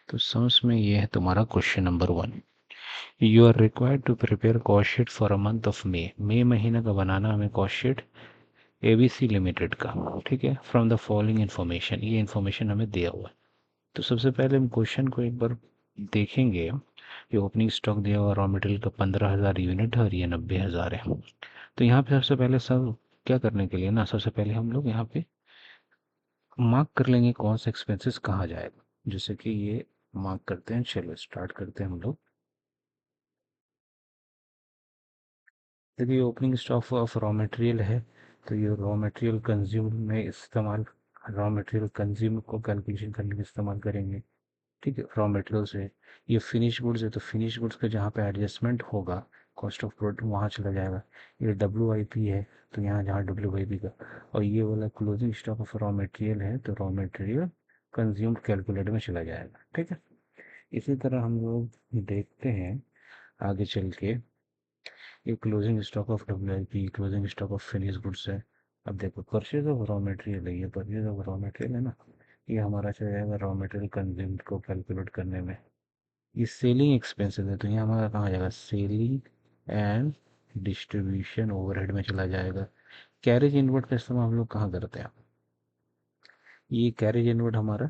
तो सम्स में ये है तुम्हारा question number 1। You are required to prepare cost sheet for a month of May महीने का बनाना हमें कॉस्ट शीट एबीसी लिमिटेड का। ठीक है, फ्रॉम द फॉलोइंग इन्फॉर्मेशन, ये इन्फॉर्मेशन हमें दिया हुआ है। तो सबसे पहले हम क्वेश्चन को एक बार देखेंगे। ये ओपनिंग स्टॉक दिया हुआ रॉ मटेरियल का 15,000 यूनिट है और ये 90,000 है। तो यहाँ पे सबसे पहले सब क्या करने के लिए ना, सबसे पहले हम लोग यहाँ पे मार्क कर लेंगे कौन सा एक्सपेंसेस कहाँ जाएगा। जैसे कि ये मार्क करते हैं, चलो स्टार्ट करते हैं हम लोग। देखिए opening stock of raw material है, तो ये रॉ मटेरियल कंज्यूम में इस्तेमाल, रॉ मटेरियल कंज्यूम को कैलकुलेशन करने में इस्तेमाल करेंगे। ठीक है, रॉ मटेरियल से ये फिनिश गुड्स है, तो फिनिश गुड्स का जहाँ पे एडजस्टमेंट होगा कॉस्ट ऑफ प्रोडक्ट वहाँ चला जाएगा। ये डब्ल्यू आई पी है, तो यहाँ जहाँ डब्ल्यू आई पी का, और ये वाला closing stock of raw material है, तो रॉ मटेरियल कंज्यूम कैलकुलेटर में चला जाएगा। ठीक है, इसी तरह हम लोग देखते हैं आगे चल के, ये closing stock of W I P, closing stock of finish goods है। अब देखो परचेज ऑफ रॉ मटेरियल है, ये परचेज ऑफ रॉ मटेरियल है ना, ये हमारा चला जाएगा रॉ मटेरियल कंज्यूम को कैलकुलेट करने में। ये सेलिंग एक्सपेंसेस है, तो ये हमारा कहाँ जाएगा, सेलिंग एंड डिस्ट्रीब्यूशन ओवरहेड में चला जाएगा। कैरेज इनवर्ड का इस्तेमाल हम लोग कहाँ करते हैं, ये कैरेज इनवर्ड हमारा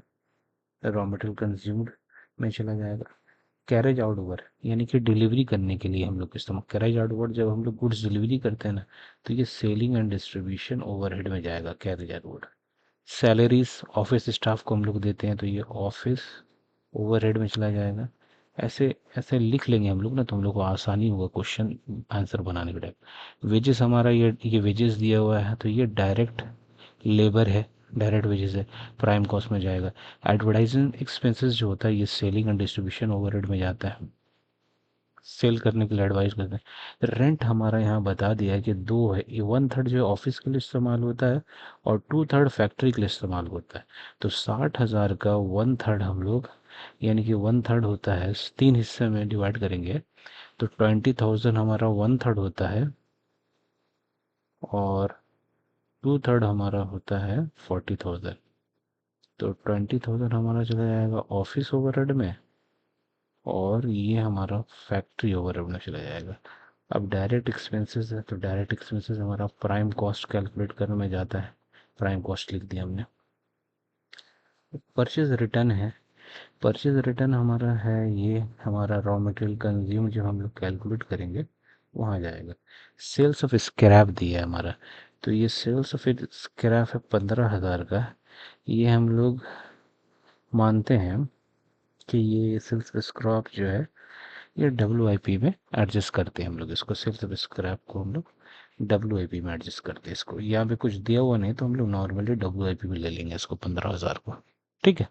रॉ मटेरियल कंज्यूम्ड में चला जाएगा। कैरेज आउटवर्ड यानी कि डिलीवरी करने के लिए हम लोग इस्तेमाल, कैरेज आउटवर्ड जब हम लोग गुड्स डिलीवरी करते हैं ना, तो ये सेलिंग एंड डिस्ट्रीब्यूशन ओवरहेड में जाएगा carriage outward. Salaries office staff को हम लोग देते हैं, तो ये ऑफिस ओवरहेड में चला जाएगा। ऐसे ऐसे लिख लेंगे हम लोग ना, तो हम लोग को आसानी होगा क्वेश्चन आंसर बनाने के टाइम। वेजेस हमारा ये वेजेस दिया हुआ है, तो ये डायरेक्ट लेबर है, डायरेक्ट वेजेस है, प्राइम कॉस्ट में जाएगा। एडवर्टाइजिंग एक्सपेंसेस जो होता है ये सेलिंग एंड डिस्ट्रीब्यूशन ओवरहेड में जाता है, सेल करने के लिए एडवाइस करते हैं। रेंट हमारा यहाँ बता दिया है कि दो है, ये 1/3 जो है ऑफिस के लिए इस्तेमाल होता है और 2/3 फैक्ट्री के लिए इस्तेमाल होता है। तो 60,000 का 1/3 हम लोग, यानी कि 1/3 होता है, 3 हिस्से में डिवाइड करेंगे तो 20,000 हमारा 1/3 होता है और 2/3 हमारा होता है 40,000। तो 20,000 हमारा चला जाएगा ऑफिस ओवरहेड में और ये हमारा फैक्ट्री ओवरहेड में चला जाएगा। अब डायरेक्ट एक्सपेंसेस है, तो डायरेक्ट एक्सपेंसेस हमारा प्राइम कॉस्ट कैलकुलेट करने में जाता है, प्राइम कॉस्ट लिख दिया हमने। परचेज रिटर्न है, परचेज रिटर्न हमारा है, ये हमारा रॉ मटेरियल कंज्यूम जो हम लोग कैलकुलेट करेंगे वहाँ जाएगा। सेल्स ऑफ स्क्रैप दिया है हमारा, तो ये सेल्स ऑफ स्क्रैप है 15,000 का। ये हम लोग मानते हैं कि ये सेल्स ऑफ स्क्रैप जो है ये डब्ल्यू आई पी में एडजस्ट करते हैं हम लोग इसको, सेल्स ऑफ स्क्रैप को हम लोग डब्ल्यू आई पी में एडजस्ट करते हैं इसको। यहाँ पे कुछ दिया हुआ नहीं तो हम लोग नॉर्मली डब्ल्यू आई पी में ले लेंगे इसको 15,000 को। ठीक है,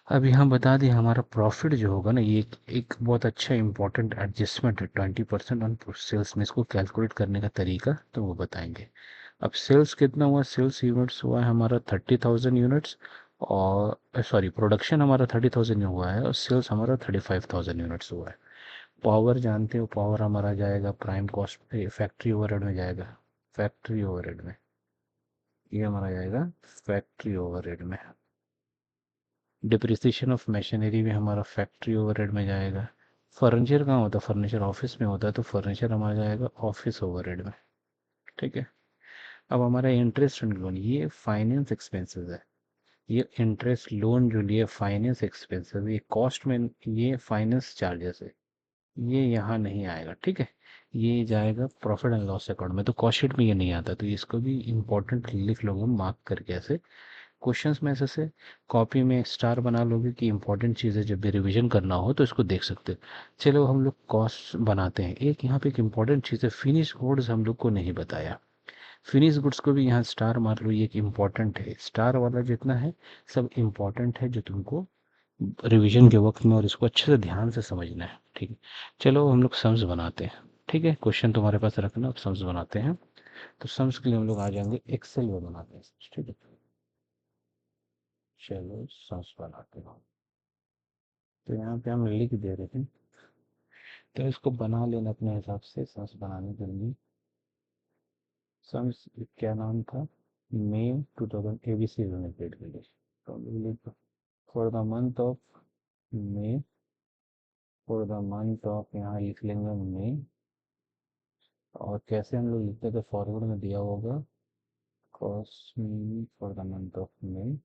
अब यहाँ बता दें हमारा प्रॉफिट जो होगा ना, ये एक बहुत अच्छा इंपॉर्टेंट एडजस्टमेंट है 20% ऑन सेल्स में, इसको कैलकुलेट करने का तरीका तो वो बताएंगे। अब सेल्स कितना हुआ, सेल्स यूनिट्स हुआ है हमारा 30,000 यूनिट्स, और सॉरी प्रोडक्शन हमारा 30,000 हुआ है और सेल्स हमारा 35,000 यूनिट्स हुआ है। पावर जानते हो, पावर हमारा जाएगा प्राइम कॉस्ट पे, फैक्ट्री ओवरहेड में जाएगा, फैक्ट्री ओवरहेड में, ये हमारा जाएगा फैक्ट्री ओवरहेड में। डिप्रिसिएशन ऑफ मशीनरी भी हमारा फैक्ट्री ओवरहेड में जाएगा। फर्नीचर कहाँ होता है, फर्नीचर ऑफिस में होता है, तो फर्नीचर हमारा जाएगा ऑफिस ओवरहेड में। ठीक है, अब हमारा इंटरेस्ट एंड लोन, ये फाइनेंस एक्सपेंसेस है, ये इंटरेस्ट लोन जो लिए फाइनेंस एक्सपेंसेस, ये कॉस्ट में, ये फाइनेंस चार्जेस है, ये यहाँ नहीं आएगा। ठीक है, ये जाएगा प्रॉफिट एंड लॉस अकाउंट में, तो कॉस्ट शीट में ये नहीं आता, तो इसको भी इम्पोर्टेंट लिख लोगे मार्क करके ऐसे। क्वेश्चंस में ऐसे कॉपी में स्टार बना लोगे कि इंपॉर्टेंट चीज़ें जब भी रिवीजन करना हो तो इसको देख सकते हो। चलो हम लोग कॉस्ट बनाते हैं। एक यहाँ पे एक इम्पॉर्टेंट चीज़ है, फिनिश गुड्स हम लोग को नहीं बताया, फिनिश गुड्स को भी यहाँ स्टार मार लो, ये एक इम्पॉर्टेंट है, स्टार वाला जितना है सब इम्पॉर्टेंट है जो तुमको रिवीजन के वक्त में और इसको अच्छे से ध्यान से समझना है। ठीक है, चलो हम लोग सम्स बनाते हैं। ठीक है, क्वेश्चन तुम्हारे पास रखना, अब सम्स बनाते हैं। तो सम्स के लिए हम लोग आ जाएंगे एक्सेल में बनाते हैं। ठीक है, चलो सम्स बनाते हैं। तो यहाँ पे हम लिख दे रहे हैं, तो इसको बना लेना अपने हिसाब से सम्स बनाने के लिए। सम्स क्या नाम था, मई 2000 एबीसी लिमिटेड के लिए। तो for the month of May for the month of, यहाँ लिख लेंगे मे। और कैसे हम लोग लिखते थे, फॉरवर्ड में दिया होगा cost me for the month of May.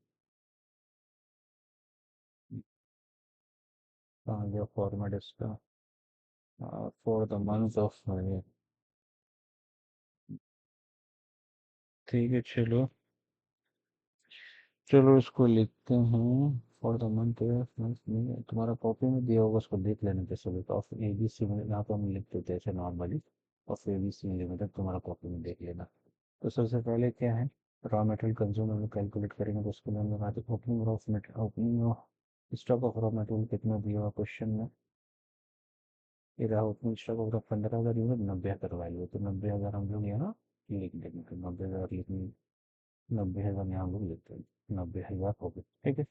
कहाँ गया फॉर्मेट इसका, for the month of May. ठीक है, चलो चलो इसको लिखते हैं फॉर द मंथ ऑफ में। तुम्हारा कॉपी में दिया होगा, उसको देख लेने पे सभी ऑफ ए बी सी में, यहाँ पर हम लिखते थे ऐसे normally of A B C limited, तुम्हारा कॉपी में देख लेना। तो सबसे पहले क्या है, रॉ मटेरियल कंज्यूम हम लोग कैलकुलेट करेंगे, तो उसके लिए हम लोग आते opening of opening stock of raw material कितना दिया हुआ क्वेश्चन में। ये रहा opening stock of 15,000 unit, 90,000 value, तो 90,000 हम लोग यहाँ लिख देंगे, तो 90,000 लिखने, 90,000 यहाँ हम लोग लिखते हैं, 90,000 हो गए, ठीक है।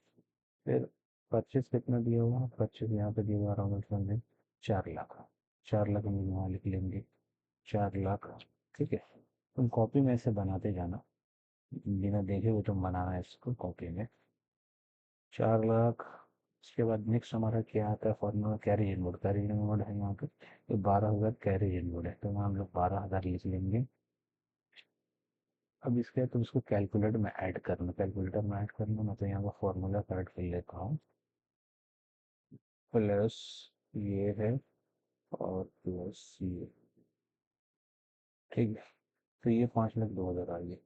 फिर परचेस कितना दिया हुआ है, परचेस यहाँ पे दिया हुआ रॉ मटेरियल में 4 लाख, 4 लाख हम लोग यहाँ लिख लेंगे, 4 लाख, ठीक है। तुम कॉपी में ऐसे बनाते जाना, बिना देखे हुए तुम बनाना है इसको कॉपी में। 4 लाख। उसके बाद नेक्स्ट हमारा क्या आता है formula, carriage inward, carriage inward है यहाँ पे, तो 12,000 कैरेज इनवर्ड है, तो वहाँ हम लोग 12,000 लिख लेंगे। अब इसके बाद तुम इसको कैलकुलेटर में ऐड करना, कैलकुलेटर में ऐड करना, मैं तो यहाँ का फॉर्मूला करेक्ट कर लेता हूँ, प्लस ये है और प्लस ये, ठीक है। तो ये 5,02,000 आ गया।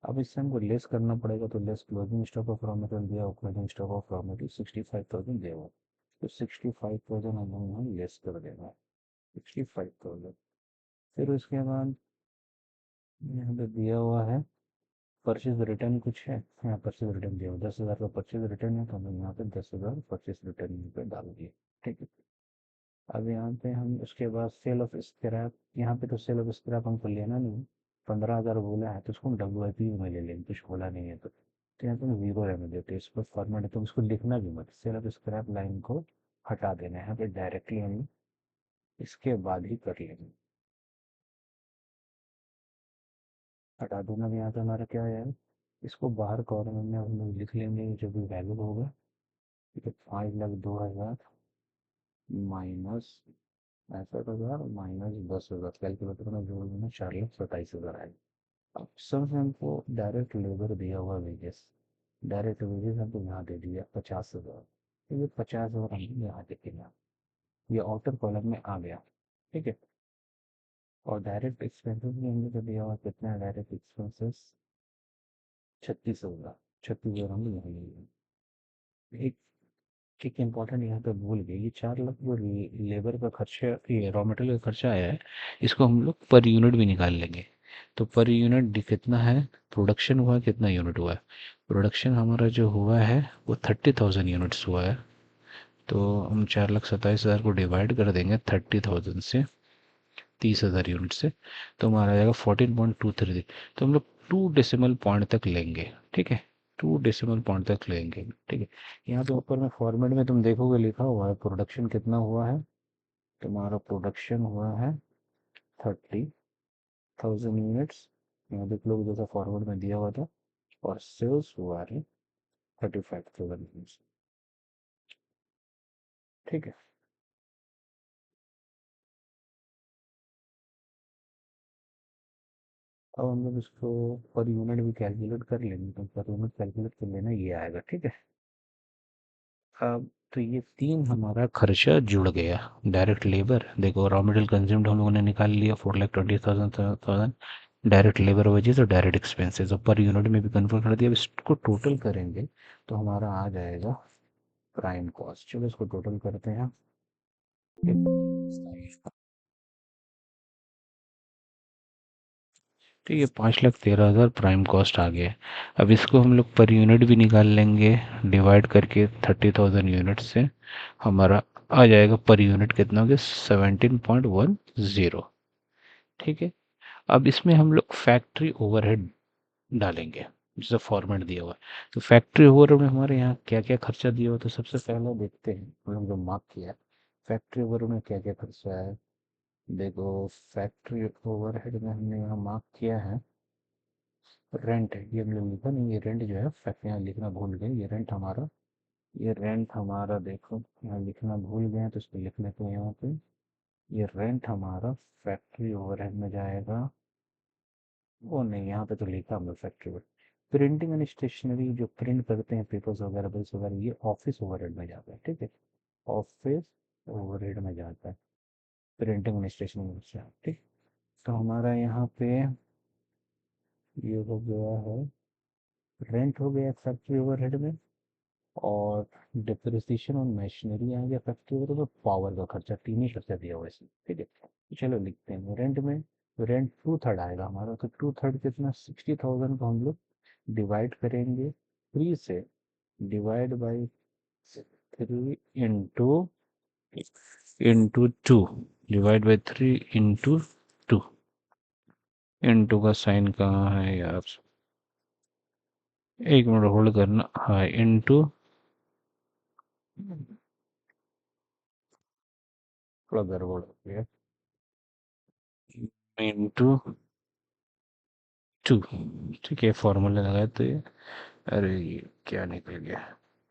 अब इससे हमको लेस करना पड़ेगा, तो less closing stock of raw material दिया और closing stock of raw material 65,000 दिया हुआ, तो 65,000 हम लोग यहाँ लेस कर देना, 65,000। फिर उसके बाद यहाँ पे दिया हुआ है परचेज रिटर्न कुछ है, यहाँ परचेज रिटर्न दिया हुआ 10,000 का परचेज रिटर्न है, तो हमने यहाँ पे 10,000 परचेज रिटर्न पे डाल दिए, ठीक है। अब यहाँ पे हम उसके बाद सेल ऑफ स्क्रैप, यहाँ पे तो सेल ऑफ स्क्रैप हमको लेना नहीं, 15,000 बोला है तो उसको हम WIP में ले लेंगे, कुछ बोला नहीं है तो यहाँ पे हम जीरो रहने देते, इस पर फॉर्मेट है तो उसको लिखना भी मत, सेल ऑफ स्क्रैप लाइन को हटा देना है, यहाँ पे डायरेक्टली हम इसके बाद ही कर लेंगे। हटा दूंगा, यहाँ पे हमारा क्या है, इसको बाहर कॉर्नर में हम लोग लिख लेंगे जो भी वैल्यू होगा, ठीक है। 5,02,000 माइनस 65,000 माइनस 10,000, कैलकुलेटर में जोड़ देना, 4,27,000 आएगा। अब सब हमको डायरेक्ट लेबर दिया हुआ वेजेस, डायरेक्ट वेजेस हमको यहाँ दे दिया 50,000, तो ये 50,000 हम यहाँ देखेंगे, ये आउटर कॉलम में आ गया, ठीक है। और डायरेक्ट एक्सपेंसेस भी हमने तो दिया हुआ, कितना है डायरेक्ट एक्सपेंसेस, 36,000, 36,000 हम यहाँ लेंगे। एक एक इम्पॉर्टेंट यहाँ पे भूल गए, ये 4 लाख जो लेबर का खर्चा, ये रॉ मटेरियल का खर्चा आया है, इसको हम लोग पर यूनिट भी निकाल लेंगे। तो पर यूनिट कितना है, प्रोडक्शन हुआ कितना यूनिट हुआ है, प्रोडक्शन हमारा जो हुआ है वो 30,000 यूनिट्स हुआ है, तो हम 4,27,000 को डिवाइड कर देंगे 30,000 से, 30,000 यूनिट से, तो हमारा आ जाएगा 14.23, तो हम लोग 2 डेसिमल पॉइंट तक लेंगे, ठीक है, 2 डेसिमल पॉइंट तक लेंगे, ठीक है। यहाँ पे ऊपर में फॉर्मेट में तुम देखोगे लिखा हुआ है प्रोडक्शन कितना हुआ है, तुम्हारा प्रोडक्शन हुआ है 30,000 यूनिट्स, यहाँ देख लो जैसा फॉरवर्ड में दिया हुआ था, और सेल्स हुआ है 35,000 यूनिट्स, ठीक है। अब हम लोग इसको पर यूनिट भी कैलकुलेट कर लेंगे, तो पर यूनिट कैलकुलेट कर लेना, ये आएगा, ठीक है। अब तो ये तीन हमारा खर्चा जुड़ गया, डायरेक्ट लेबर देखो, रॉ मटेरियल कंज्यूम्ड हम लोगों ने निकाल लिया 4,20,000, डायरेक्ट लेबर वेजेस और डायरेक्ट एक्सपेंसेस, और पर यूनिट में भी कन्वर्ट कर दिया। अब इसको टोटल करेंगे तो हमारा आ जाएगा प्राइम कॉस्ट, चलो इसको टोटल करते हैं। ठीक है, 5,13,000 प्राइम कॉस्ट आ गया। अब इसको हम लोग पर यूनिट भी निकाल लेंगे, डिवाइड करके 30,000 यूनिट से, हमारा आ जाएगा पर यूनिट कितना हो गया, 17.10, ठीक है। अब इसमें हम लोग फैक्ट्री ओवरहेड डालेंगे, जैसे फॉर्मेट दिया हुआ है, तो फैक्ट्री ओवरहेड में हमारे यहाँ क्या क्या खर्चा दिया हुआ, तो सबसे पहले देखते हैं हम लोग जो मार्क किया है फैक्ट्री ओवरहेड में क्या क्या खर्चा है। देखो, फैक्ट्री ओवरहेड में हमने यहाँ मार्क किया है रेंट है, ये हमने लिखा नहीं, ये रेंट जो है फैक्ट्री, यहाँ लिखना भूल गए, ये रेंट हमारा ये रेंट हमारा देखो, यहाँ लिखना भूल गए हैं तो इसको लिख लेते हैं यहाँ पे। ये रेंट हमारा फैक्ट्री ओवरहेड में जाएगा। वो नहीं, यहाँ पे तो लिखा हमने factory over. Printing and stationery जो प्रिंट करते हैं पेपर्स वगैरह बिल्स वगैरह, ये ऑफिस ओवरहेड में जाता है, ठीक है। ऑफिस ओवरहेड में जाता है प्रिंटिंग एंड स्टेशनरी से, ठीक। तो हमारा यहाँ पे ये हो गया है, रेंट हो गया फैक्ट्री ओवरहेड में। और डिप्रिसिएशन और मशीनरी आ गया फैक्ट्री ओवरहेड में। पावर का खर्चा, तीन ही खर्चा दिया हुआ है इसमें, ठीक है। तो चलो लिखते हैं रेंट में। रेंट टू थर्ड आएगा हमारा, तो टू थर्ड कितना, 60,000 को हम लोग डिवाइड करेंगे थ्री से, divide by three into two, divide by three into two. Into का साइन कहाँ है यार, एक मिनट होल्ड करना। हाँ, इंटू, थोड़ा गड़बड़ हो गया, इंटू टू, ठीक है। फॉर्मूला लगाए तो ये, अरे ये क्या निकल गया।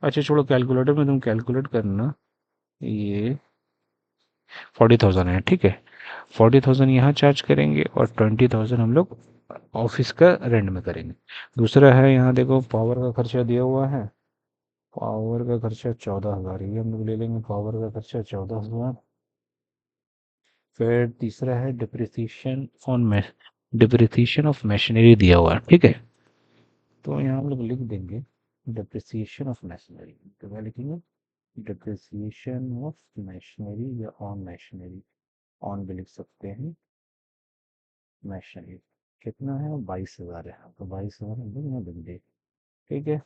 अच्छा छोड़ो, कैलकुलेटर में तुम कैलकुलेट करना। ये 40,000 है, ठीक है। 40,000 यहाँ चार्ज करेंगे और 20,000 हम लोग ऑफिस का रेंट में करेंगे। दूसरा है यहाँ देखो, पावर का खर्चा दिया हुआ है। पावर का खर्चा 14,000, ये हम लोग ले लेंगे, पावर का खर्चा 14,000। फिर तीसरा है depreciation on depreciation of machinery दिया हुआ है, ठीक है। तो यहाँ हम लोग लिख देंगे डिप्रिसिएशन ऑफ मशीनरी, तो क्या लिखेंगे, डिप्रिसिएशन ऑफ मशीनरी या ऑन मशीनरी, ऑन भी लिख सकते हैं, मशीनरी कितना है, 22,000 है, तो 22,000 हम लोग यहाँ लिख दें, ठीक है।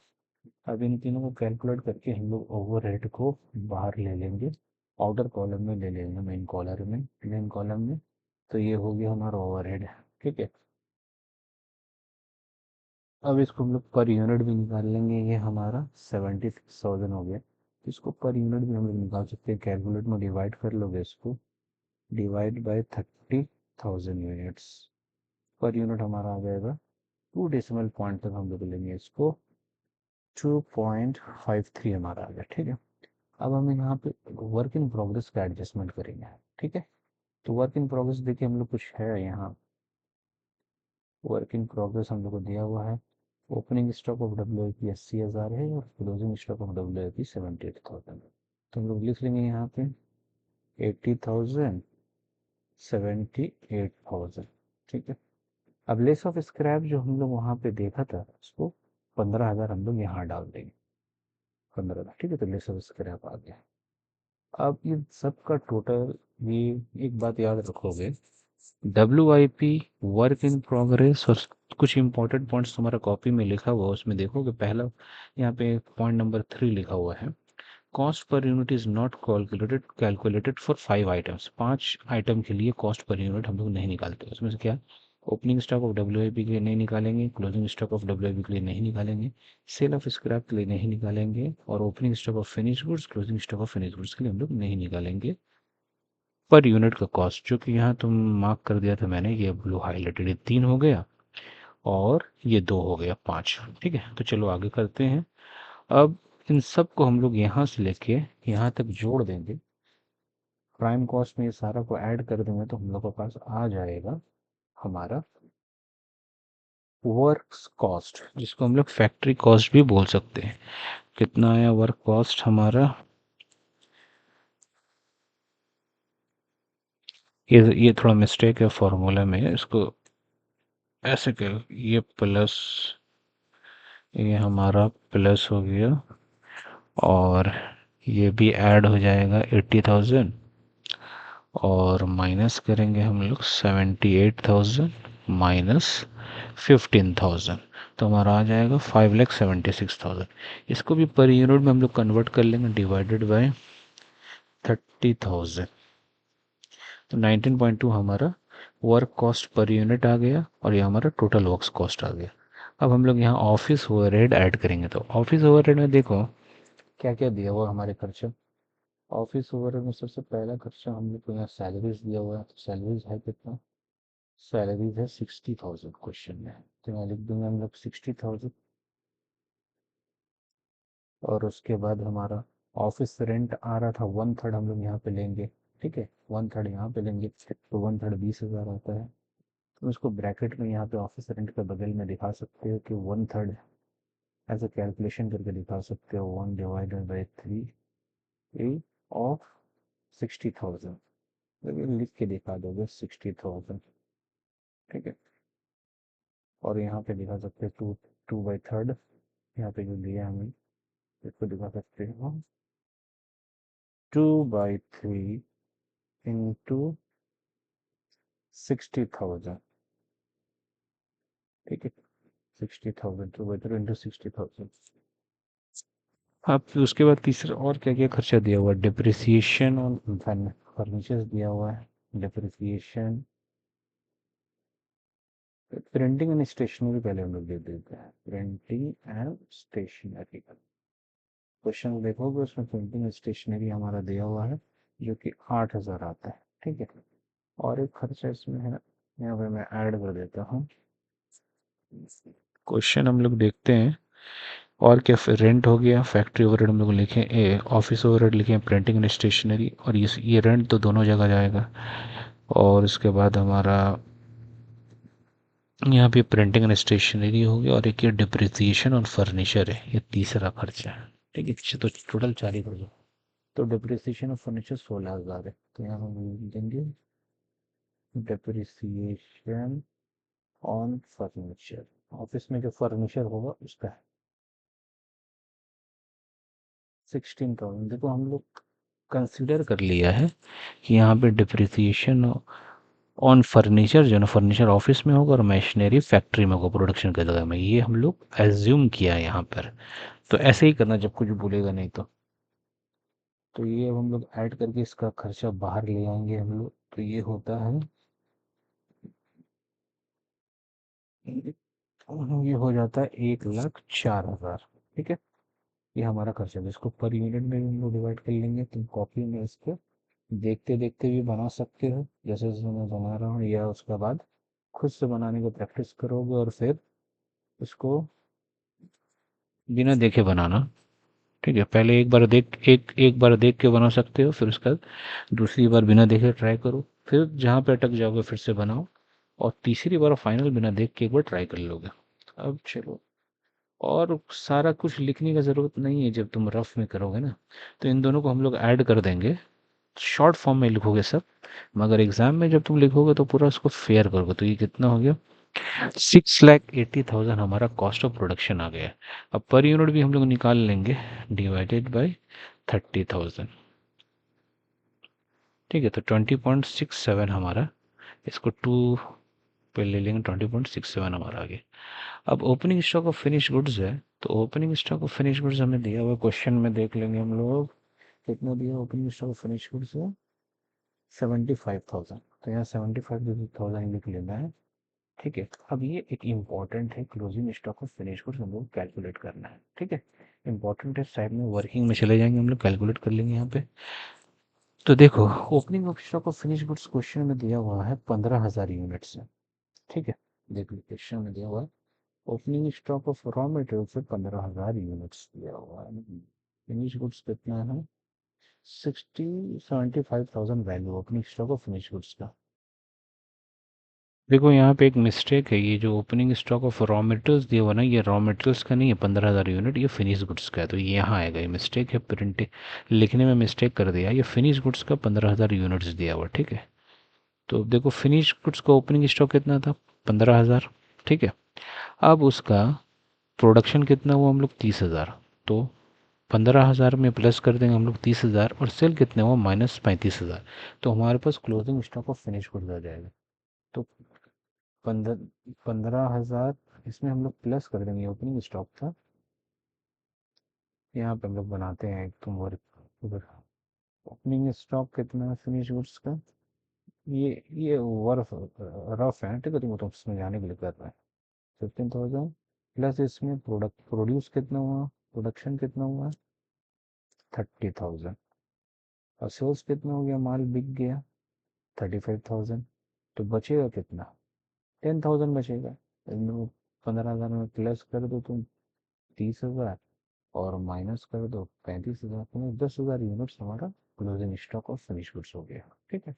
अब इन तीनों को कैलकुलेट करके हम लोग ओवरहेड को बाहर ले लेंगे, आउटर कॉलम में ले लेंगे, मेन कॉलम में। तो ये हो गया हमारा ओवरहेड, ठीक है। अब इसको हम लोग पर यूनिट भी निकाल लेंगे, ये हमारा 76,000 हो गया। इसको पर यूनिट भी हम लोग निकाल सकते हैं, कैलकुलेट में डिवाइड कर लोगे इसको, divide by 30,000 units. Per unit हमारा आ जाएगा, टू डेसिमल पॉइंट तक हम लोग लेंगे इसको, 2.53 हमारा आ गया, ठीक है। अब हम यहाँ पे वर्क इन प्रोग्रेस का एडजस्टमेंट करेंगे, ठीक है। तो वर्क इन प्रोग्रेस देखिए हम लोग कुछ है यहाँ, वर्क इन प्रोग्रेस हम लोग को दिया हुआ है। ओपनिंग स्टॉक ऑफ WIP 80,000 है और क्लोजिंग स्टॉक ऑफ WIP 78,000 है। तो हम लोग लिख लेंगे यहाँ पे 80,000, 78,000, ठीक है। अब लेस ऑफ स्क्रैप जो हम लोग वहाँ पे देखा था उसको 15,000 हम लोग यहाँ डाल देंगे, 15,000, ठीक है। तो लेस ऑफ स्क्रैप आ गया। अब इन सब का टोटल, ये एक बात याद रखोगे, WIP, वर्क इन प्रोग्रेस, और कुछ इंपॉर्टेंट पॉइंट्स तुम्हारा कॉपी में लिखा हुआ है, उसमें देखोगे पहला यहाँ पे पॉइंट नंबर 3 लिखा हुआ है, cost per unit is not calculated calculated for 5 items. 5 item के लिए कॉस्ट पर यूनिट हम लोग नहीं निकालते। उसमें से क्या, ओपनिंग स्टॉक ऑफ WIP के लिए नहीं निकालेंगे, क्लोजिंग स्टॉक ऑफ WIP के लिए नहीं निकालेंगे, सेल ऑफ स्क्रैप के लिए नहीं निकालेंगे, और opening stock of finish goods, closing stock of finish goods के लिए हम लोग नहीं निकालेंगे पर यूनिट का कॉस्ट। जो कि यहाँ तुम मार्क कर दिया था मैंने, ये ब्लू हाईलाइटेड, ये 3 हो गया और ये 2 हो गया, 5, ठीक है। तो चलो आगे करते हैं। अब इन सब को हम लोग यहाँ से लेके यहाँ तक जोड़ देंगे, प्राइम कॉस्ट में ये सारा को ऐड कर देंगे, तो हम लोग के पास आ जाएगा हमारा वर्क्स कॉस्ट, जिसको हम लोग फैक्ट्री कॉस्ट भी बोल सकते हैं। कितना आया वर्क कॉस्ट हमारा, ये थोड़ा मिस्टेक है फॉर्मूला में, इसको ऐसे कर, ये प्लस, ये हमारा प्लस हो गया, और ये भी ऐड हो जाएगा 80,000, और माइनस करेंगे हम लोग 78,000 माइनस 15,000, तो हमारा आ जाएगा 5,76,000। इसको भी पर यूनिट में हम लोग कन्वर्ट कर लेंगे, डिवाइडेड बाय 30,000, तो 19.2 हमारा वर्क कॉस्ट पर यूनिट आ गया, और ये हमारा टोटल वर्क कॉस्ट आ गया। अब हम लोग यहाँ ऑफिस ओवरहेड ऐड करेंगे, तो ऑफिस ओवरहेड में देखो क्या क्या दिया हुआ हमारे खर्चे। ऑफिस ओवरहेड में सबसे पहला खर्चा हम लोग को यहाँ सैलरीज दिया हुआ है, तो सैलरीज है कितना, सैलरीज है 60,000 क्वेश्चन में, तो यहाँ लिख दूंगा हम लोग 60,000। और उसके बाद हमारा ऑफिस रेंट आ रहा था 1/3 हम लोग यहाँ पे लेंगे, ठीक है, 1/3 यहाँ पे लेंगे, तो 1/3 20,000 आता है। तो इसको ब्रैकेट में यहाँ पे ऑफिस रेंट के बगल में दिखा सकते हो कि 1/3 ऐसे कैलकुलेशन करके दिखा सकते हो, 1/3 ऑफ 60,000, लिख के दिखा दोगे 60,000, ठीक है। और यहाँ पे दिखा सकते हैं 2/3, यहाँ पे जो दिया हमें इसको दिखा सकते हो 2/3 इंटू 60,000, ठीक है, 60,000 2/3 इंटू 60,000। अब फिर उसके बाद तीसरा और क्या क्या खर्चा दिया हुआ है, डिप्रिसिएशन और फर्नीचर दिया हुआ है, डिप्रिसिएशन, प्रिंटिंग एंड स्टेशनरी पहले हम लोग दे देते हैं, प्रिंटिंग एंड स्टेशनरी। क्वेश्चन देखोगे उसमें प्रिंटिंग एंड स्टेशनरी हमारा दिया हुआ है जो कि 8,000 आता है, ठीक है। और एक खर्चा इसमें है, यहाँ पे मैं ऐड कर देता हूँ, क्वेश्चन हम लोग देखते हैं। और क्या, रेंट हो गया, फैक्ट्री ओवरहेड हम लोग लिखे, ए ऑफिस ओवरहेड लिखे, प्रिंटिंग एंड स्टेशनरी, और ये रेंट तो दोनों जगह जाएगा। और उसके बाद हमारा यहाँ पे प्रिंटिंग एंड स्टेशनरी हो गया, और एक ये डिप्रिसिएशन और फर्नीचर है, ये तीसरा खर्चा है, ठीक है। तो टोटल 4 ही खर्चा। तो डिप्रिसिएशन और फर्नीचर 16,000 है, तो यहाँ हम लिख देंगे डिप्रिसिएशन ऑन फर्नीचर, ऑफिस में जो फर्नीचर होगा उसका है 16,000। देखो हम लोग कंसिडर कर लिया है कि यहाँ पे डिप्रिसिएशन ऑन फर्नीचर जो ना फर्नीचर ऑफिस में होगा और मशीनरी फैक्ट्री में होगा प्रोडक्शन के जगह में, ये हम लोग एज्यूम किया है यहाँ पर। तो ऐसे ही करना जब कुछ बोलेगा नहीं तो ये अब हम लोग ऐड करके इसका खर्चा बाहर ले आएंगे हम लोग, तो ये होता है, ये हो जाता है 1,04,000, ठीक है। ये हमारा खर्चा है, इसको पर यूनिट में भी हम लोग डिवाइड कर लेंगे, तुम कॉपी में इसको देखते देखते भी बना सकते हो जैसे जैसे मैं बना रहा हूँ, या उसके बाद खुद से बनाने को प्रैक्टिस करोगे और फिर उसको बिना देखे बनाना, ठीक है। पहले एक बार देख के बना सकते हो, फिर उसका दूसरी बार बिना देखे ट्राई करो, फिर जहाँ पे अटक जाओगे फिर से बनाओ, और तीसरी बार फाइनल बिना देख के एक बार ट्राई कर लोगे। अब चलो, और सारा कुछ लिखने का ज़रूरत नहीं है, जब तुम रफ में करोगे ना तो इन दोनों को हम लोग ऐड कर देंगे, शॉर्ट फॉर्म में लिखोगे सब, मगर एग्जाम में जब तुम लिखोगे तो पूरा उसको फेयर करोगे। तो ये कितना हो गया, 6,80,000 हमारा कॉस्ट ऑफ प्रोडक्शन आ गया। अब पर यूनिट भी हम लोग निकाल लेंगे, डिवाइडेड बाय 30,000, ठीक है। तो 20.67 हमारा, इसको 2 पे ले लेंगे, 20.67 हमारा आ गया। अब opening stock of finish goods है, तो opening stock of finish goods हमें दिया हुआ क्वेश्चन में, देख लेंगे हम लोग कितना दिया opening stock of finish goods है, 75,000, तो यहाँ 75,000 लिख लेना है, ठीक है। अब ये एक इम्पॉर्टेंट है, closing stock of finish goods हम लोग कैलकुलेट करना है, ठीक है। इम्पॉर्टेंट है, साइड में वर्किंग में चले जाएंगे हम लोग, कैलकुलेट कर लेंगे यहाँ पे। तो देखो, opening of stock of finish goods question में दिया हुआ है 15,000 यूनिट्स है, ठीक है। देखो क्वेश्चन में दिया हुआ है opening stock of raw material से 15,000 यूनिट्स दिया हुआ है, फिनिश गुड्स कितना है, 75,000 value opening stock of finish goods का। देखो यहाँ पे एक मिस्टेक है, ये जो opening stock of raw materials दिया हुआ ना, ये रॉ मटेरियल्स का नहीं है 15,000 यूनिट, ये फिनिश गुड्स का है, तो ये यहाँ आएगा, ये मिस्टेक है, प्रिंट लिखने में मिस्टेक कर दिया, ये फिनिश गुड्स का 15,000 यूनिट्स दिया हुआ, ठीक है। तो देखो फिनिश गुड्स का ओपनिंग स्टॉक कितना था, 15,000, ठीक है। अब उसका प्रोडक्शन कितना हुआ हम लोग, 30,000, तो 15,000 में प्लस कर देंगे हम लोग 30,000, और सेल कितने हुआ, -35,000, तो हमारे पास closing stock of finish goods आ जाएगा। तो 15,000 इसमें हम लोग प्लस कर देंगे ओपनिंग स्टॉक था, यहाँ पे हम लोग बनाते हैं एक तुम वर्क, ओपनिंग स्टॉक कितना है फिनिश गुड्स का, ये वर्फ रफ है, ठीक है, तुमको तो समझाने के लिए कर रहा है। 15,000 प्लस इसमें प्रोडक्ट प्रोड्यूस कितना हुआ, प्रोडक्शन कितना हुआ, 30,000, और सेल्स कितना हो गया, माल बिक गया 35,000, तो बचेगा कितना, 10,000 बचेगा। 15,000 में प्लस कर दो तुम 30,000, और माइनस कर दो 35,000 में 10,000 यूनिट्स हमारा क्लोजिंग स्टॉक और फिनिश गुड्स हो गया। ठीक है,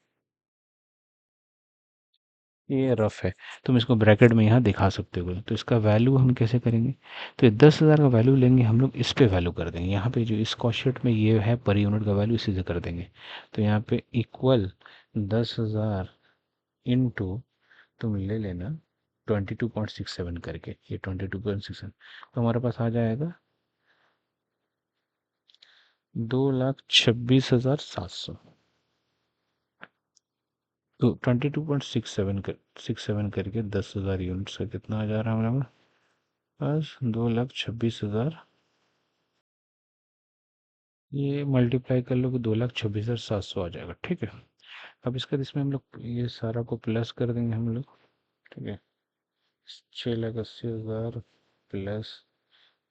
ये रफ है, तुम इसको ब्रैकेट में यहाँ दिखा सकते हो। तो इसका वैल्यू हम कैसे करेंगे, तो ये 10,000 का वैल्यू लेंगे हम लोग, इस पे वैल्यू कर देंगे, यहाँ पे जो इस कॉस्ट शीट में ये है पर यूनिट का वैल्यू इसी से कर देंगे। तो यहाँ पे इक्वल 10,000 इंटू, तुम ले लेना 22.67 करके, ये 22.67 तो हमारे पास आ जाएगा 2,26,700। तो 22.67 करके 10,000 यूनिट्स का कितना आ जा रहा है हमारे पास, 2,26,000, ये मल्टीप्लाई कर लो कि 2,26,700 आ जाएगा। ठीक है, अब इसके बाद इसमें हम लोग ये सारा को प्लस कर देंगे हम लोग। ठीक है, 6,80,000 प्लस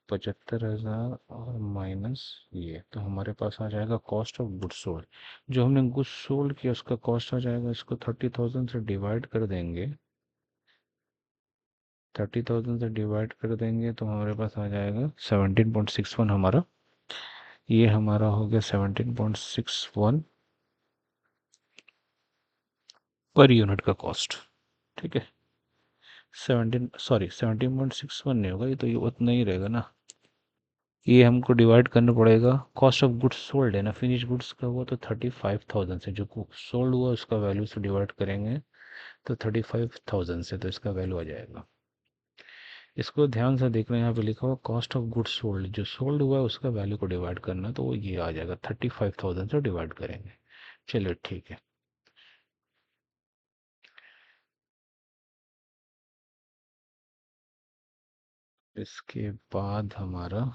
75,000 और माइनस ये, तो हमारे पास आ जाएगा कॉस्ट ऑफ गुड्स सोल्ड। जो हमने गुड्स सोल्ड किया उसका कॉस्ट आ जाएगा, इसको 30,000 से डिवाइड कर देंगे, 30,000 से डिवाइड कर देंगे तो हमारे पास आ जाएगा 17.61 हमारा, ये हमारा हो गया 17.61 पर यूनिट का कॉस्ट। ठीक है, 17.61 नहीं होगा, ये तो ये उतना ही रहेगा ना, ये हमको डिवाइड करना पड़ेगा, कॉस्ट ऑफ गुड्स सोल्ड है ना, फिनिश गुड्स का हुआ तो 35,000 से, जो सोल्ड हुआ उसका वैल्यू से डिवाइड करेंगे तो 35,000 से, तो इसका वैल्यू आ जाएगा। इसको ध्यान से देखना, यहाँ पे लिखा हुआ कॉस्ट ऑफ गुड्स सोल्ड, जो सोल्ड हुआ है उसका वैल्यू को डिवाइड करना, तो वो ये आ जाएगा 35,000 से डिवाइड करेंगे। चलो ठीक है, इसके बाद हमारा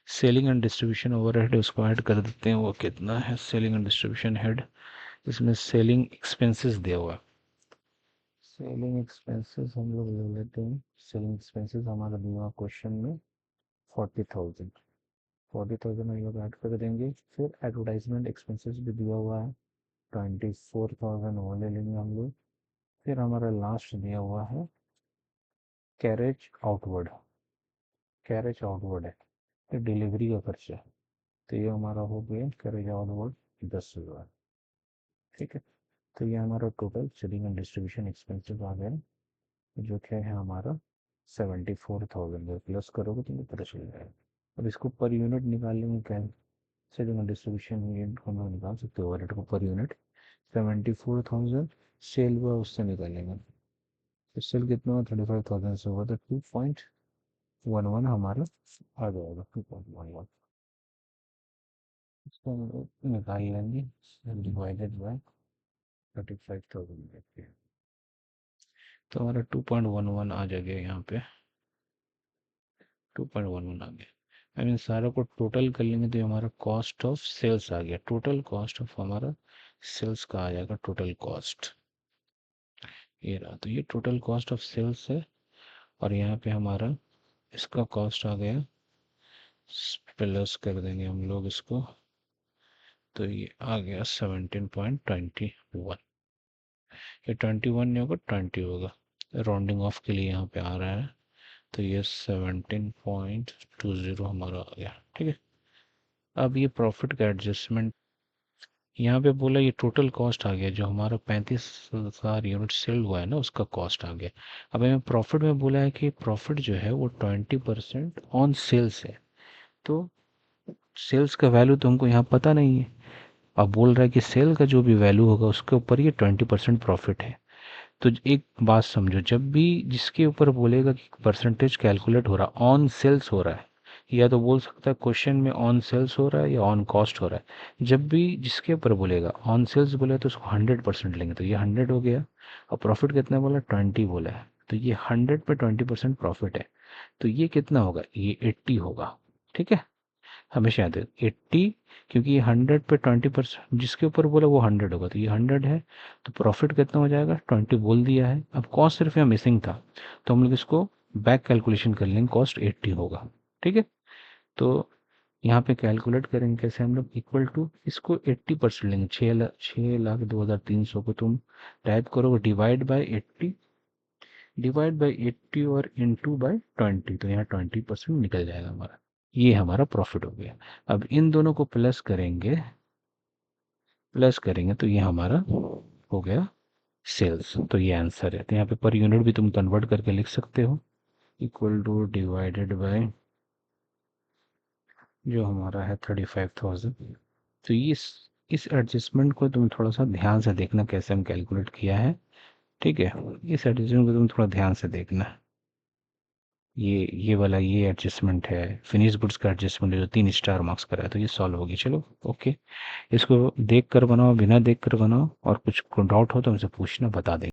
सेलिंग एंड डिस्ट्रीब्यूशन ओवरहेड, उसको ऐड कर देते हैं, वो कितना है सेलिंग एंड डिस्ट्रीब्यूशन हेड, इसमें सेलिंग एक्सपेंसेस दिया हुआ है। सेलिंग एक्सपेंसेस हम लोग ले लेते हैं, सेलिंग एक्सपेंसेस हमारा दिया क्वेश्चन में 40,000, 40,000 हम लोग ऐड कर देंगे। फिर एडवर्टाइजमेंट एक्सपेंसेस भी दिया हुआ है 24,000, वो ले लेंगे हम लोग। फिर हमारा लास्ट दिया हुआ है कैरेज आउटवर्ड, कैरेज आउटवर्ड है, तो डिलीवरी का खर्चा है, तो ये हमारा हो गया कैरेज आउटवर्ड 10,000। ठीक है, तो ये हमारा total selling and distribution expenses आ गया, जो क्या है हमारा 74,000 प्लस करोगे तो ये पता चल जाएगा। अब इसको पर यूनिट निकालेंगे, क्या सेलिंग एंड डिस्ट्रीब्यूशन यूनिट को हम लोग निकाल सकते हो, ओवरहेड को पर यूनिट 74,000 सेल हुआ उससे निकालेंगे, तो सेल कितना हुआ 35,000 से हुआ, तो 2.11 हमारा आ जाएगा, 2.11 इसको हम लोग निकाल लेंगे, डिवाइडेड बाई 35,000, तो हमारा 2.11 आ जाएगा यहाँ पे, 2.11 आ गया। आई मीन सारा को टोटल कर लेंगे तो ये हमारा कॉस्ट ऑफ सेल्स आ गया, टोटल कॉस्ट ऑफ हमारा सेल्स का आ जाएगा टोटल कॉस्ट, ये रहा, तो ये टोटल कॉस्ट ऑफ सेल्स है। और यहाँ पे हमारा इसका कॉस्ट आ गया, प्लस कर देंगे हम लोग इसको, तो ये आ गया 17.21, ये 21 नहीं होगा 20 होगा, राउंडिंग ऑफ के लिए यहाँ पे आ रहा है, तो ये 17.20 हमारा आ गया। ठीक है, अब ये प्रॉफिट का एडजस्टमेंट, यहाँ पे बोला ये टोटल कॉस्ट आ गया, जो हमारा 35,000 यूनिट सेल हुआ है ना उसका कॉस्ट आ गया। अब हमें प्रॉफिट में बोला है कि प्रॉफिट जो है वो 20% ऑन सेल्स है, तो सेल्स का वैल्यू तो हमको यहाँ पता नहीं है, अब बोल रहा है कि सेल का जो भी वैल्यू होगा उसके ऊपर ये 20% प्रॉफिट है। तो एक बात समझो, जब भी जिसके ऊपर बोलेगा कि परसेंटेज कैलकुलेट हो रहा ऑन सेल्स हो रहा है, या तो बोल सकता है क्वेश्चन में ऑन सेल्स हो रहा है या ऑन कॉस्ट हो रहा है, जब भी जिसके ऊपर बोलेगा ऑन सेल्स बोला है तो उसको 100% लेंगे, तो ये 100 हो गया। और प्रॉफिट कितना बोला 20 बोला है, तो ये 100 पे 20% प्रॉफिट है, तो ये कितना होगा ये 80 होगा। ठीक है, हमेशा याद है 80, क्योंकि ये 100 पे 20% जिसके ऊपर बोला वो 100 होगा, तो ये 100 है, तो प्रॉफिट कितना हो जाएगा 20 बोल दिया है। अब कॉस्ट सिर्फ यहाँ मिसिंग था, तो हम लोग इसको बैक कैलकुलेशन कर लेंगे, कॉस्ट 80 होगा। ठीक है, तो यहाँ पे कैलकुलेट करेंगे कैसे हम लोग, इक्वल टू इसको 80% लेंगे, 6,02,300 को तुम टाइप करोगे डिवाइड बाई 80, डिवाइड बाई 80 और इनटू बाई 20, तो यहाँ 20% निकल जाएगा हमारा। ये हमारा प्रॉफिट हो गया। अब इन दोनों को प्लस करेंगे तो ये हमारा हो गया सेल्स। तो ये आंसर है। तो यहाँ पे पर यूनिट भी तुम कन्वर्ट करके लिख सकते हो, इक्वल टू डिवाइडेड बाय जो हमारा है 35,000। तो इस एडजस्टमेंट को तुम थोड़ा सा ध्यान से देखना कैसे हम कैलकुलेट किया है। ठीक है, इस एडजस्टमेंट को तुम थोड़ा ध्यान से देखना। ये वाला ये एडजस्टमेंट है, फिनिश गुड्स का एडजस्टमेंट है जो 3 स्टार मार्क्स का है। तो ये सॉल्व होगी। चलो ओके, इसको देख कर बनाओ, बिना देख कर बनाओ, और कुछ डाउट हो तो हमसे पूछना, बता देंगे।